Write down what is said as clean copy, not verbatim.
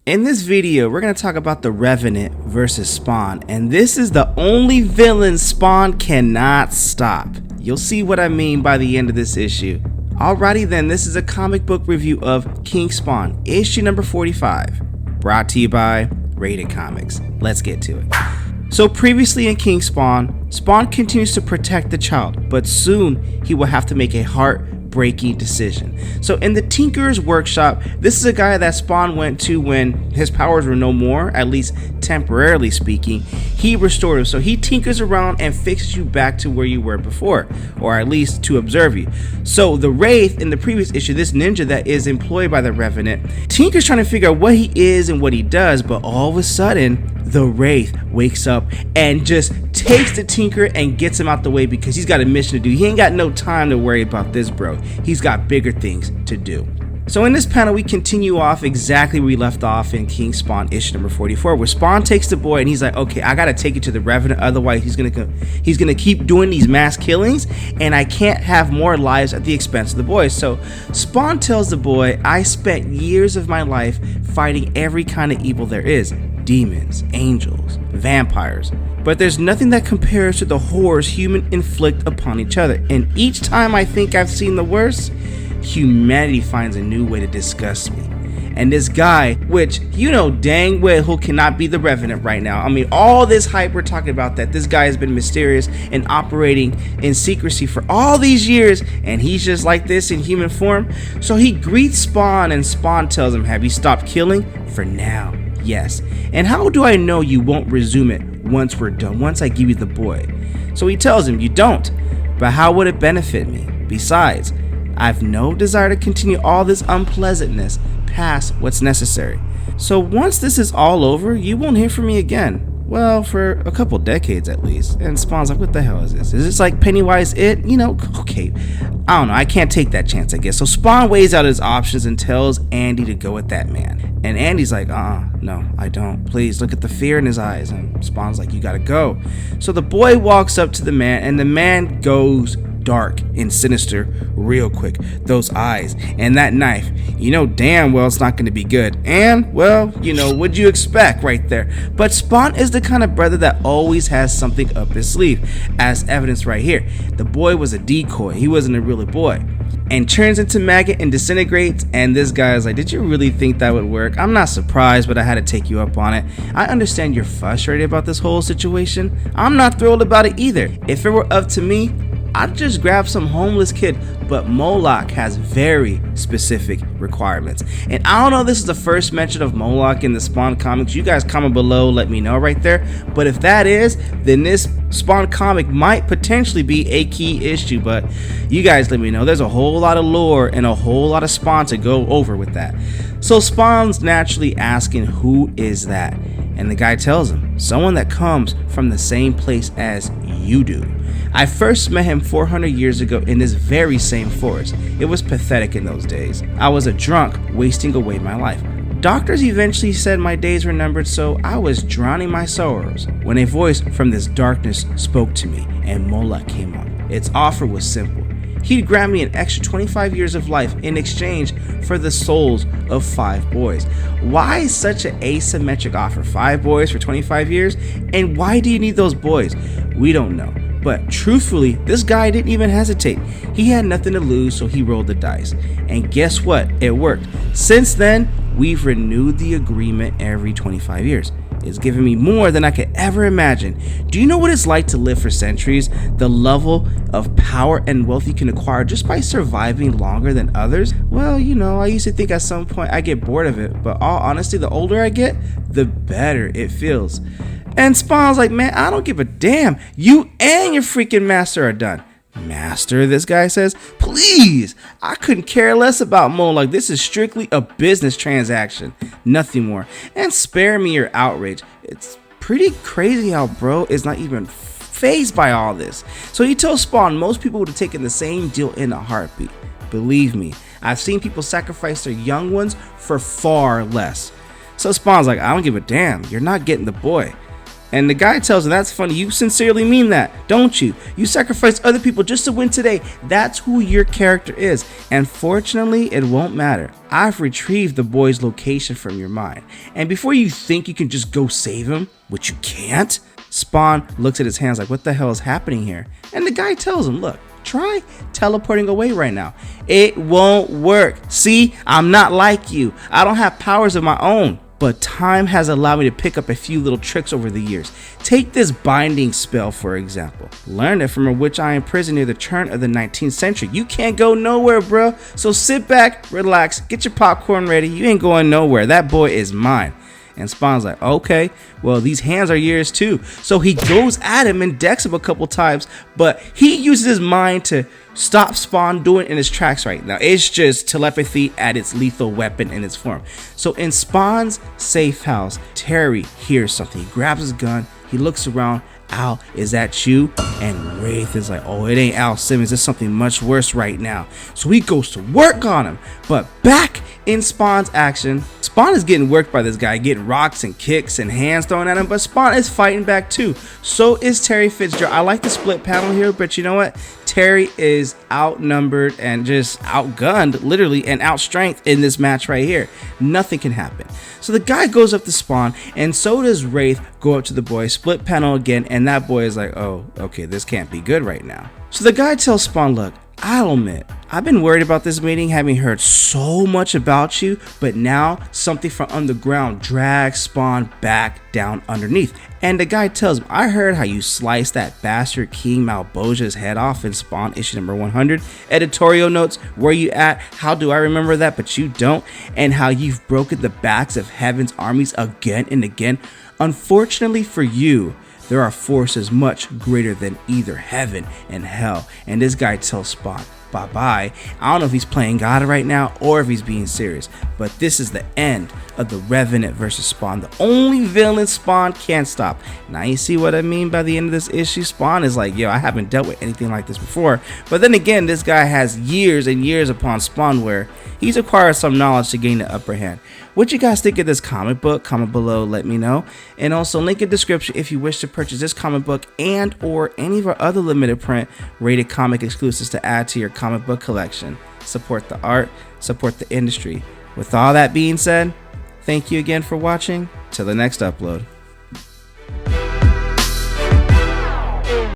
In this video, we're going to talk about the Revenant versus Spawn, and this is the only villain Spawn cannot stop. You'll see what I mean by the end of this issue. Alrighty then, this is a comic book review of King Spawn, issue number 45, brought to you by RatedComics. Let's get to it. So previously in King Spawn, Spawn continues to protect the child, but soon he will have to make a heartbreaking decision. So in the Tinkerer's workshop, this is a guy that Spawn went to when his powers were no more, at least temporarily speaking. He restored him, so he tinkers around and fixes you back to where you were before, or at least to observe you. So the Wraith in the previous issue, this ninja that is employed by the Revenant, Tinker's trying to figure out what he is and what he does, but all of a sudden the Wraith wakes up and just takes the Tinker and gets him out the way because he's got a mission to do. He ain't got no time to worry about this, bro. He's got bigger things to do. So in this panel, we continue off exactly where we left off in King Spawn issue number 44, where Spawn takes the boy and he's like, okay, I gotta take you to the Revenant, otherwise he's gonna keep doing these mass killings, and I can't have more lives at the expense of the boy. So Spawn tells the boy, I spent years of my life fighting every kind of evil there is. Demons, angels, vampires. But there's nothing that compares to the horrors humans inflict upon each other. And each time I think I've seen the worst, humanity finds a new way to disgust me. And this guy, which you know dang well who cannot be the Revenant right now. I mean, all this hype we're talking about that this guy has been mysterious and operating in secrecy for all these years, and he's just like this in human form. So he greets Spawn, and Spawn tells him, have you stopped killing? For now, yes. And how do I know you won't resume it once we're done, once I give you the boy? So he tells him, you don't, but how would it benefit me? Besides, I've no desire to continue all this unpleasantness past what's necessary. So once this is all over, you won't hear from me again. Well, for a couple decades at least. And Spawn's like, what the hell is this? Is this like Pennywise It? You know, okay. I don't know. I can't take that chance, I guess. So Spawn weighs out his options and tells Andy to go with that man. And Andy's like, no, I don't. Please, look at the fear in his eyes. And Spawn's like, you gotta go. So the boy walks up to the man, and the man goes dark and sinister real quick. Those eyes and that knife, you know damn well it's not going to be good. And well, you know, what'd you expect right there? But Spawn is the kind of brother that always has something up his sleeve, as evidence right here. The boy was a decoy. He wasn't a real boy, and turns into maggot and disintegrates. And this guy is like, did you really think that would work? I'm not surprised, but I had to take you up on it. I understand you're frustrated about this whole situation. I'm not thrilled about it either. If it were up to me, I'd just grab some homeless kid, but Moloch has very specific requirements. And I don't know if this is the first mention of Moloch in the Spawn comics. You guys comment below, let me know right there. But if that is, then this Spawn comic might potentially be a key issue, but you guys let me know. There's a whole lot of lore and a whole lot of Spawn to go over with that. So Spawn's naturally asking, who is that? And the guy tells him, someone that comes from the same place as you do. I first met him 400 years ago in this very same forest. It was pathetic in those days. I was a drunk, wasting away my life. Doctors eventually said my days were numbered, so I was drowning my sorrows when a voice from this darkness spoke to me, and Moloch came up. Its offer was simple. He'd grant me an extra 25 years of life in exchange for the souls of 5 boys. Why such an asymmetric offer? 5 boys for 25 years? And why do you need those boys? We don't know. But truthfully, this guy didn't even hesitate. He had nothing to lose, so he rolled the dice. And guess what? It worked. Since then, we've renewed the agreement every 25 years. It's given me more than I could ever imagine. Do you know what it's like to live for centuries? The level of power and wealth you can acquire just by surviving longer than others? Well, you know, I used to think at some point I get bored of it, but all honesty, the older I get, the better it feels. And Spawn's like, man, I don't give a damn. You and your freaking master are done. Master, this guy says, please, I couldn't care less about Moloch. This is strictly a business transaction, nothing more. And spare me your outrage. It's pretty crazy how bro is not even fazed by all this. So he tells Spawn most people would have taken the same deal in a heartbeat. Believe me, I've seen people sacrifice their young ones for far less. So Spawn's like, I don't give a damn. You're not getting the boy. And the guy tells him, that's funny, you sincerely mean that, don't you? You sacrifice other people just to win today. That's who your character is. And fortunately, it won't matter. I've retrieved the boy's location from your mind. And before you think you can just go save him, which you can't, Spawn looks at his hands like, what the hell is happening here? And the guy tells him, look, try teleporting away right now. It won't work. See, I'm not like you. I don't have powers of my own. But time has allowed me to pick up a few little tricks over the years. Take this binding spell, for example. Learned it from a witch I imprisoned near the turn of the 19th century. You can't go nowhere, bro. So sit back, relax, get your popcorn ready. You ain't going nowhere. That boy is mine. And Spawn's like, okay, well, these hands are yours too. So he goes at him and decks him a couple times, but he uses his mind to stop Spawn doing it in his tracks right now. It's just telepathy at its lethal weapon in its form. So in Spawn's safe house, Terry hears something. He grabs his gun, he looks around. Al, is that you? And Wraith is like, oh, it ain't Al Simmons, it's something much worse right now. So he goes to work on him. But back in Spawn's action, Spawn is getting worked by this guy, getting rocks and kicks and hands thrown at him, but Spawn is fighting back too. So is Terry Fitzgerald. I like the split panel here, but you know what? Terry is outnumbered and just outgunned, literally, and outstrength in this match right here. Nothing can happen. So the guy goes up to Spawn, and so does Wraith go up to the boy, split panel again, and that boy is like, oh, okay, this can't be good right now. So the guy tells Spawn, look, I'll admit, I've been worried about this meeting, having heard so much about you, but now something from underground drags Spawn back down underneath. And the guy tells him, I heard how you sliced that bastard King Malbosia's head off in Spawn issue number 100. Editorial notes, where you at? How do I remember that, but you don't? And how you've broken the backs of heaven's armies again and again. Unfortunately for you, there are forces much greater than either heaven and hell. And this guy tells Spawn, bye-bye. I don't know if he's playing God right now or if he's being serious, but this is the end of the Revenant versus Spawn. The only villain Spawn can't stop. Now you see what I mean by the end of this issue? Spawn is like, yo, I haven't dealt with anything like this before. But then again, this guy has years and years upon Spawn where he's acquired some knowledge to gain the upper hand. What you guys think of this comic book? Comment below, let me know. And also link in description if you wish to purchase this comic book and or any of our other limited print rated comic exclusives to add to your comic book collection. Support the art, support the industry. With all that being said, thank you again for watching. Till the next upload.